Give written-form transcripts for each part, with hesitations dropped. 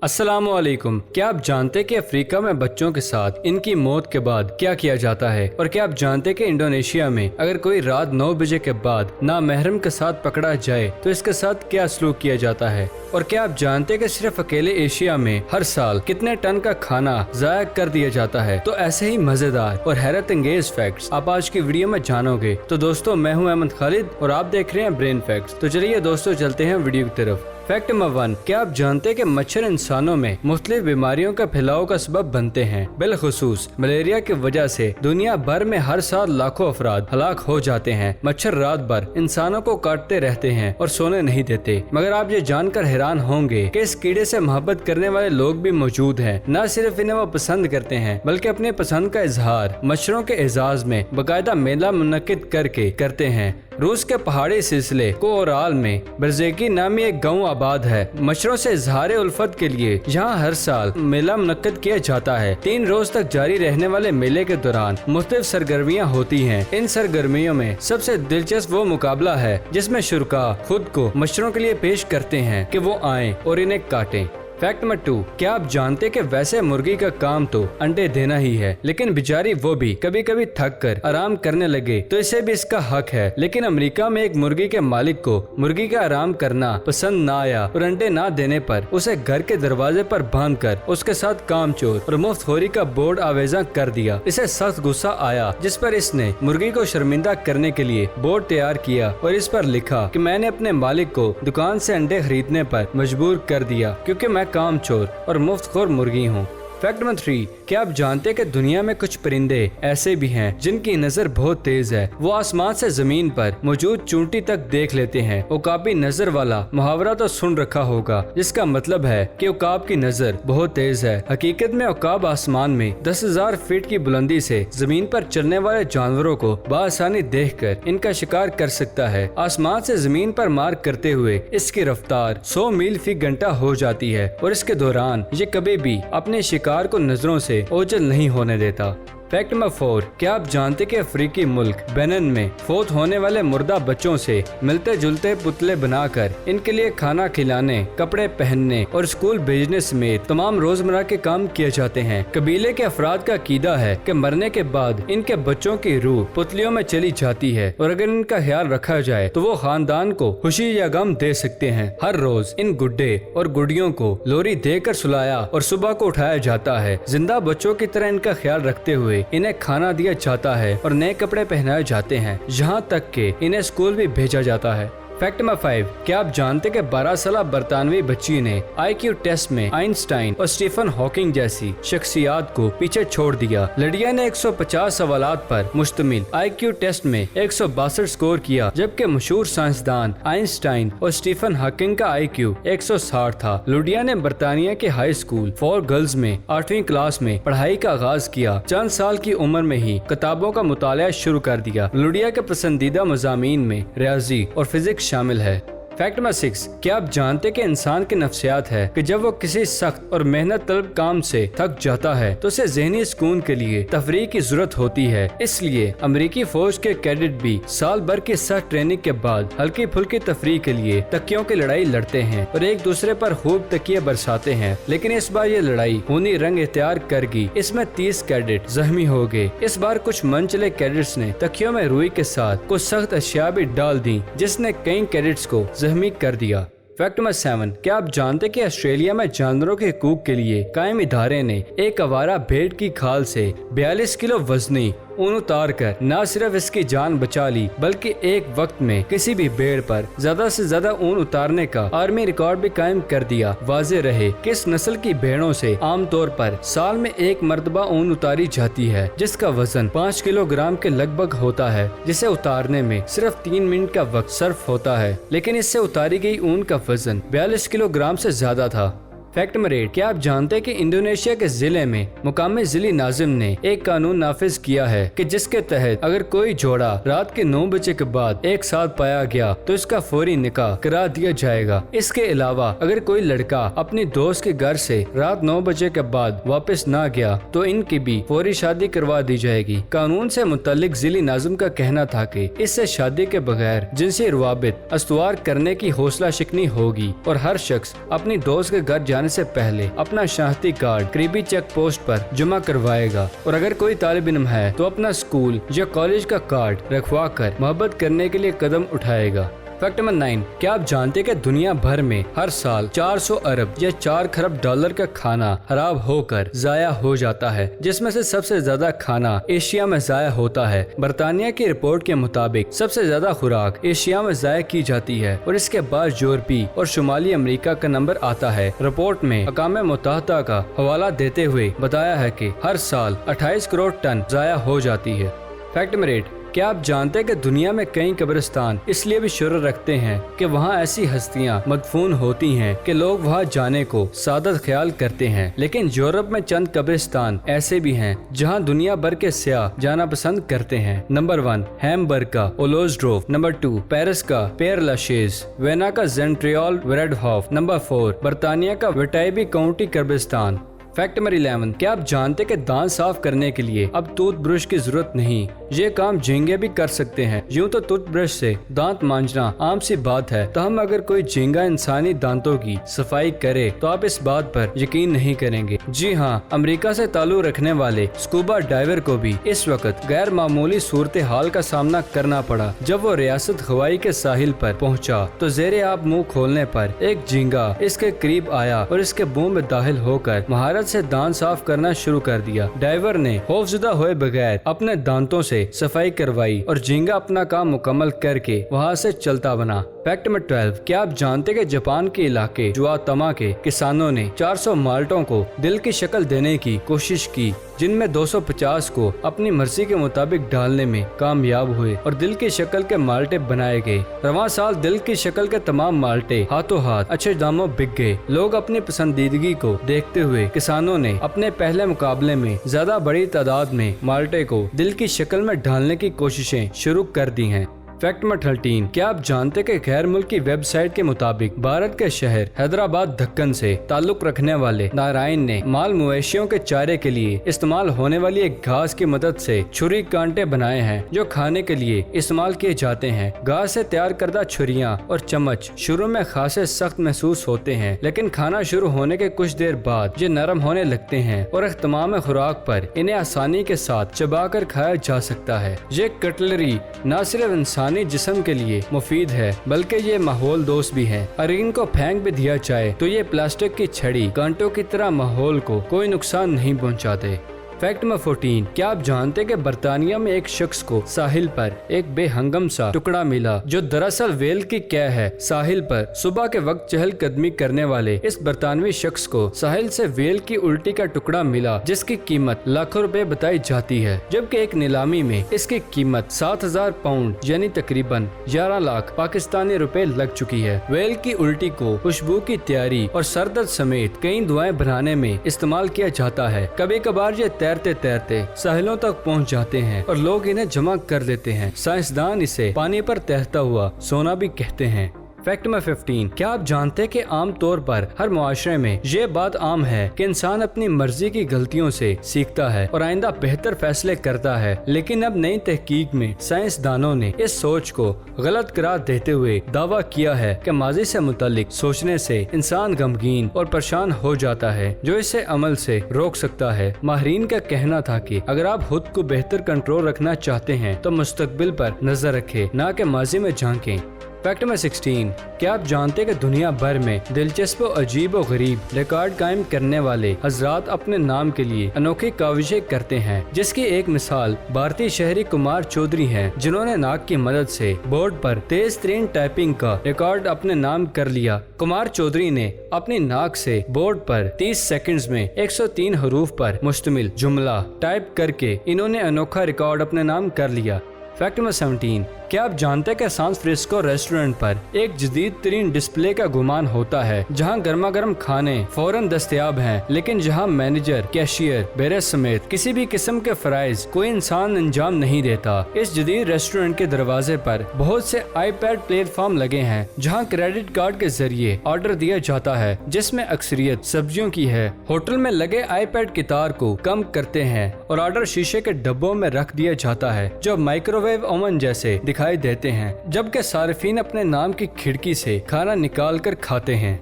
अस्सलामुअलैकुम। क्या आप जानते हैं कि अफ्रीका में बच्चों के साथ इनकी मौत के बाद क्या किया जाता है? और क्या आप जानते हैं कि इंडोनेशिया में अगर कोई रात 9 बजे के बाद नामहरम के साथ पकड़ा जाए तो इसके साथ क्या सलूक किया जाता है? और क्या आप जानते हैं कि सिर्फ अकेले एशिया में हर साल कितने टन का खाना जाया कर दिया जाता है? तो ऐसे ही मजेदार और हैरत अंगेज फैक्ट्स आप आज की वीडियो में जानोगे। तो दोस्तों, मैं हूं अहमद खालिद और आप देख रहे हैं ब्रेन फैक्ट्स। तो चलिए दोस्तों, चलते हैं वीडियो की तरफ। फैक्ट नंबर 1, क्या आप जानते हैं कि मच्छर इंसानों में मुख्तलिफ बीमारियों का फैलाव का सबब बनते हैं? बिलखुसूस मलेरिया की वजह से दुनिया भर में हर साल लाखों अफराद हलाक हो जाते हैं। मच्छर रात भर इंसानों को काटते रहते हैं और सोने नहीं देते। मगर आप ये जानकर हैरान होंगे कि इस कीड़े से मोहब्बत करने वाले लोग भी मौजूद हैं। न सिर्फ इन्हें वो पसंद करते हैं बल्कि अपने पसंद का इजहार मच्छरों के एजाज में बाकायदा मेला मुनक्किद करके करते हैं। रूस के पहाड़ी सिलसिले कोओराल में बरजेकी नामी एक गांव आबाद है। मच्छरों से इजहार उल्फत के लिए यहाँ हर साल मेला मुनक्किद किया जाता है। 3 रोज तक जारी रहने वाले मेले के दौरान मुख्तलिफ सरगर्मियाँ होती हैं। इन सरगर्मियों में सबसे दिलचस्प वो मुकाबला है जिसमें शुरका खुद को मच्छरों के लिए पेश करते हैं कि वो आएं और इन्हें काटें। फैक्ट नंबर 2, क्या आप जानते कि वैसे मुर्गी का काम तो अंडे देना ही है, लेकिन बेचारी वो भी कभी कभी थक कर आराम करने लगे तो इसे भी इसका हक है। लेकिन अमेरिका में एक मुर्गी के मालिक को मुर्गी का आराम करना पसंद न आया और अंडे न देने पर उसे घर के दरवाजे पर बांध कर उसके साथ कामचोर और मुफ्तखोरी का बोर्ड आवेजा कर दिया। इसे सख्त गुस्सा आया, जिस पर इसने मुर्गी को शर्मिंदा करने के लिए बोर्ड तैयार किया और इस पर लिखा कि मैंने अपने मालिक को दुकान से अंडे खरीदने पर मजबूर कर दिया क्योंकि मैं कामचोर और मुफ्तखोर मुर्गी हूँ। फैक्ट नंबर 3, क्या आप जानते हैं कि दुनिया में कुछ परिंदे ऐसे भी हैं जिनकी नजर बहुत तेज है। वो आसमान से जमीन पर मौजूद चूंटी तक देख लेते हैं। उकाबी नजर वाला मुहावरा तो सुन रखा होगा, जिसका मतलब है कि उकाब की नजर बहुत तेज है। हकीकत में उकाब आसमान में 10,000 फीट की बुलंदी से जमीन पर चलने वाले जानवरों को बआसानी देखकर इनका शिकार कर सकता है। आसमान से जमीन पर मार करते हुए इसकी रफ्तार 100 मील फी घंटा हो जाती है और इसके दौरान ये कभी भी अपने शिकार को नजरों से ओझल नहीं होने देता। फैक्ट नंबर 4, क्या आप जानते कि अफ्रीकी मुल्क बेनिन में फौत होने वाले मुर्दा बच्चों से मिलते जुलते पुतले बनाकर इनके लिए खाना खिलाने, कपड़े पहनने और स्कूल भेजने समेत तमाम रोजमर्रा के काम किए जाते हैं। कबीले के अफराद का अकीदा है कि मरने के बाद इनके बच्चों की रूह पुतलियों में चली जाती है और अगर इनका ख्याल रखा जाए तो वो खानदान को खुशी या गम दे सकते हैं। हर रोज इन गुड्डे और गुड़ियों को लोरी देकर सुलाया और सुबह को उठाया जाता है। जिंदा बच्चों की तरह इनका ख्याल रखते हुए इन्हें खाना दिया जाता है और नए कपड़े पहनाए जाते हैं, यहाँ तक कि इन्हें स्कूल भी भेजा जाता है। फैक्ट नंबर 5, क्या आप जानते कि 12 साल बरतानवी बच्ची ने IQ टेस्ट में आइंस्टाइन और स्टीफन हॉकिंग जैसी शख्सियात को पीछे छोड़ दिया। लड़िया ने 150 सवालात पर मुश्तमिल IQ टेस्ट में 162 स्कोर किया, जबकि मशहूर साइंसदान आइंस्टाइन और स्टीफन हॉकिंग का IQ 160 था। लुडिया ने बरतानिया के हाई स्कूल फॉर गर्ल्स में 8वीं क्लास में पढ़ाई का आगाज किया। चंद साल की उम्र में ही किताबों का मुताला शुरू कर दिया। लुडिया के पसंदीदा मज़ामीन में रियाजी और फिजिक्स शामिल है। फैक्ट नंबर 6, क्या आप जानते कि इंसान की नफ्सियात है कि जब वो किसी सख्त और मेहनत तलब काम से थक जाता है तो उसे ज़हनी सुकून के लिए तफरीह की जरूरत होती है। इसलिए अमेरिकी फौज के कैडेट भी साल भर की सख्त ट्रेनिंग के बाद हल्की फुल्की तफरीह के लिए तकियों की लड़ाई लड़ते हैं और एक दूसरे पर खूब तकिए बरसाते हैं। लेकिन इस बार ये लड़ाई खूनी रंग इख्तियार कर गई। इसमें 30 कैडेट जख्मी हो गए। इस बार कुछ मनचले कैडेट्स ने तकियों में रुई के साथ कुछ सख्त अशिया भी डाल दी, जिसने कई कैडेट्स को जख्मी कर दिया। फैक्ट नंबर 7, क्या आप जानते कि ऑस्ट्रेलिया में जानवरों के हकूक के लिए कायम इदारे ने एक आवारा भेड़ की खाल से 42 किलो वजनी ऊन उतार कर न सिर्फ इसकी जान बचा ली बल्कि एक वक्त में किसी भी भेड़ पर ज्यादा से ज्यादा ऊन उतारने का आर्मी रिकॉर्ड भी कायम कर दिया। वाज़ेह रहे कि इस नस्ल की भेड़ों से आमतौर पर साल में एक मर्तबा ऊन उतारी जाती है, जिसका वजन 5 किलोग्राम के लगभग होता है, जिसे उतारने में सिर्फ 3 मिनट का वक्त सर्फ होता है। लेकिन इससे उतारी गई ऊन का वजन 42 किलोग्राम से ज्यादा था। फैक्ट नंबर 8, क्या आप जानते हैं कि इंडोनेशिया के जिले में मुकामी जिली नाजिम ने एक कानून नाफिज किया है कि जिसके तहत अगर कोई जोड़ा रात के 9 बजे के बाद एक साथ पाया गया तो इसका फौरी निकाह करा दिया जाएगा। इसके अलावा अगर कोई लड़का अपनी दोस्त के घर से रात 9 बजे के बाद वापस ना गया तो इनकी भी फौरी शादी करवा दी जाएगी। कानून से मुतालिक जिली नाजिम का कहना था कि इससे शादी के बगैर जिनसी रवाबित अस्तवार करने की हौसला शिकनी होगी और हर शख्स अपनी दोस्त के घर जाने जाने से पहले अपना शनाख्ती कार्ड करीबी चेक पोस्ट पर जमा करवाएगा और अगर कोई तालिब इल्म है तो अपना स्कूल या कॉलेज का कार्ड रखवा कर मोहब्बत करने के लिए कदम उठाएगा। फैक्ट नंबर 9, क्या आप जानते हैं कि दुनिया भर में हर साल 400 अरब या 4 खरब डॉलर का खाना खराब होकर जाया हो जाता है, जिसमें से सबसे ज्यादा खाना एशिया में जाया होता है। बरतानिया की रिपोर्ट के मुताबिक सबसे ज्यादा खुराक एशिया में जाया की जाती है और इसके बाद यूरोपी और शुमाली अमेरिका का नंबर आता है। रिपोर्ट में अक़वाम मुत्तहिदा का हवाला देते हुए बताया है कि हर साल 28 करोड़ टन जाया हो जाती है। फैक्ट नंबर 8, क्या आप जानते हैं कि दुनिया में कई कब्रिस्तान इसलिए भी शोहरत रखते हैं कि वहाँ ऐसी हस्तियाँ मदफून होती हैं कि लोग वहाँ जाने को सादत ख्याल करते हैं। लेकिन यूरोप में चंद कब्रिस्तान ऐसे भी हैं जहाँ दुनिया भर के सियाह जाना पसंद करते हैं। नंबर 1, हैम्बर्ग का ओलोसड्रोफ। नंबर 2, पेरिस का पेयर लाशेज। वेना का जेंट्रियल वेरेडहॉफ। नंबर 4, बरतानिया का विटाइबी काउंटी कब्रिस्तान। फैक्ट नंबर 11, क्या आप जानते हैं कि दांत साफ करने के लिए अब टूथब्रश की जरूरत नहीं, ये काम झींगे भी कर सकते हैं। यूँ तो टूथब्रश से दांत मांजना आम सी बात है, तो हम अगर कोई झींगा इंसानी दांतों की सफाई करे तो आप इस बात पर यकीन नहीं करेंगे। जी हाँ, अमेरिका से ताल्लुक रखने वाले स्कूबा डाइवर को भी इस वक्त गैर मामूली सूरत हाल का सामना करना पड़ा। जब वो रियासत हवाई के साहिल पर पहुँचा तो जेरे आप मुँह खोलने पर एक झींगा इसके करीब आया और इसके मुंह में दाखिल होकर महारत से दांत साफ करना शुरू कर दिया। डाइवर ने खौफजदा हुए बगैर अपने दांतों से सफाई करवाई और झींगा अपना काम मुकम्मल करके वहाँ से चलता बना। फैक्ट नंबर 12, क्या आप जानते हैं कि जापान के इलाके जुआतमा के किसानों ने 400 माल्टों को दिल की शक्ल देने की कोशिश की, जिनमें 250 को अपनी मर्जी के मुताबिक डालने में कामयाब हुए और दिल की शक्ल के माल्टे बनाए गए। रवां साल दिल की शक्ल के तमाम माल्टे हाथों हाथ अच्छे दामों बिक गए। लोग अपनी पसंदीदगी को देखते हुए किसानों ने अपने पहले मुकाबले में ज्यादा बड़ी तादाद में माल्टे को दिल की शक्ल में डालने की कोशिशें शुरू कर दी हैं। फैक्ट नंबर 13, क्या आप जानते कि गैर मुल्की वेबसाइट के मुताबिक भारत के शहर हैदराबाद दक्कन से ताल्लुक रखने वाले नारायण ने माल मवेशियों के चारे के लिए इस्तेमाल होने वाली एक घास की मदद से छुरी कांटे बनाए हैं जो खाने के लिए इस्तेमाल किए जाते हैं। घास से तैयार करदा छुरियां और चम्मच शुरू में खासे सख्त महसूस होते हैं, लेकिन खाना शुरू होने के कुछ देर बाद ये नरम होने लगते हैं और तमाम खुराक पर इन्हें आसानी के साथ चबाकर खाया जा सकता है। ये कटलरी न सिर्फ इंसानी जिस्म के लिए मुफीद है बल्कि ये माहौल दोस्त भी है। अगर इनको फेंक भी दिया जाए तो ये प्लास्टिक की छड़ी कांटों की तरह माहौल को कोई नुकसान नहीं पहुंचाते। फैक्ट नंबर 14, क्या आप जानते हैं कि बरतानिया में एक शख्स को साहिल पर एक बेहंगम सा टुकड़ा मिला जो दरअसल वेल की कैद है। साहिल पर सुबह के वक्त चहलकदमी करने वाले इस बरतानवी शख्स को साहिल से वेल की उल्टी का टुकड़ा मिला जिसकी कीमत लाखों रुपए बताई जाती है, जबकि एक नीलामी में इसकी कीमत 7000 पाउंड यानी तकरीबन 11 लाख पाकिस्तानी रुपए लग चुकी है। वेल की उल्टी को खुशबू की तैयारी और सरदर्द समेत कई दवाएं बनाने में इस्तेमाल किया जाता है। कभी कभार ये तैरते तैरते साहिलों तक पहुंच जाते हैं और लोग इन्हें जमा कर लेते हैं। साइंसदान इसे पानी पर तैरता हुआ सोना भी कहते हैं। फैक्ट नंबर 15, क्या आप जानते हैं कि आम तौर पर हर मुआशरे में ये बात आम है कि इंसान अपनी मर्जी की गलतियों से सीखता है और आइंदा बेहतर फैसले करता है, लेकिन अब नई तहकीक में साइंसदानों ने इस सोच को गलत करार देते हुए दावा किया है कि माजी से मुतालिक सोचने से इंसान गमगीन और परेशान हो जाता है जो इसे अमल से रोक सकता है। माहिरीन का कहना था कि अगर आप खुद को बेहतर कंट्रोल रखना चाहते हैं तो मुस्तकबिल पर नजर रखें, न कि माजी में झांकें। फैक्ट नंबर 16, क्या आप जानते हैं कि दुनिया भर में दिलचस्प और अजीब और गरीब रिकॉर्ड कायम करने वाले हजरात अपने नाम के लिए अनोखी काविशें करते हैं, जिसकी एक मिसाल भारतीय शहरी कुमार चौधरी हैं, जिन्होंने नाक की मदद से बोर्ड पर तेज तरीन टाइपिंग का रिकॉर्ड अपने नाम कर लिया। कुमार चौधरी ने अपनी नाक से बोर्ड पर 30 सेकंड्स में 103 हरूफ पर मुश्तमिल जुमला टाइप करके इन्होंने अनोखा रिकॉर्ड अपने नाम कर लिया। फैक्ट नंबर 17, क्या आप जानते हैं कि सैन फ्रांसिस्को रेस्टोरेंट पर एक जदीद तरीन डिस्प्ले का गुमान होता है जहां गर्मा गर्म खाने फौरन दस्तयाब हैं, लेकिन जहां मैनेजर, कैशियर, बेरे समेत किसी भी किस्म के फराइज कोई इंसान अंजाम नहीं देता। इस जदीद रेस्टोरेंट के दरवाजे पर बहुत से आईपैड प्लेटफॉर्म लगे हैं जहां क्रेडिट कार्ड के जरिए ऑर्डर दिया जाता है, जिसमें अक्सरियत सब्जियों की है। होटल में लगे आईपैड की तार को कम करते हैं और ऑर्डर शीशे के डब्बों में रख दिया जाता है जो माइक्रोवेव ओवन जैसे दिखाई देते हैं, जबकि सार्फिन अपने नाम की खिड़की से खाना निकाल कर खाते हैं।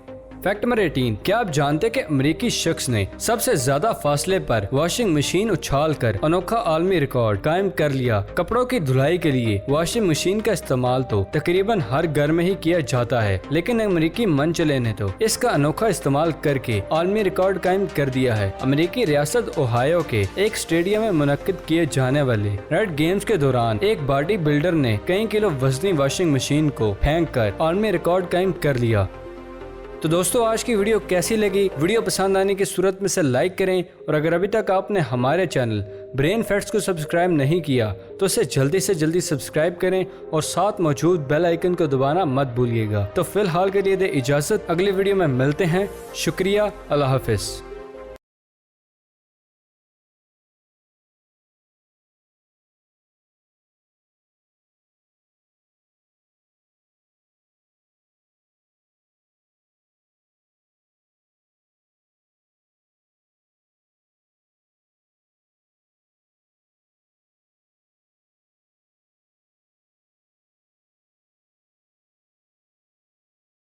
फैक्ट नंबर 18, क्या आप जानते कि अमेरिकी शख्स ने सबसे ज्यादा फासले पर वॉशिंग मशीन उछाल कर अनोखा आलमी रिकॉर्ड कायम कर लिया। कपड़ों की धुलाई के लिए वॉशिंग मशीन का इस्तेमाल तो तकरीबन हर घर में ही किया जाता है, लेकिन अमेरिकी मंचले ने तो इसका अनोखा इस्तेमाल करके आलमी रिकॉर्ड कायम कर दिया है। अमेरिकी रियासत ओहायो के एक स्टेडियम में मुनक्किद किए जाने वाले रेड गेम्स के दौरान एक बॉडी बिल्डर ने कई किलो वजनी वॉशिंग मशीन को फेंक कर आलमी रिकॉर्ड कायम कर लिया। तो दोस्तों, आज की वीडियो कैसी लगी? वीडियो पसंद आने की सूरत में से लाइक करें, और अगर अभी तक आपने हमारे चैनल ब्रेन फैक्ट्स को सब्सक्राइब नहीं किया तो इसे जल्दी से जल्दी सब्सक्राइब करें और साथ मौजूद बेल आइकन को दबाना मत भूलिएगा। तो फिलहाल के लिए दे इजाजत, अगली वीडियो में मिलते हैं। शुक्रिया, अल्लाह हाफिज।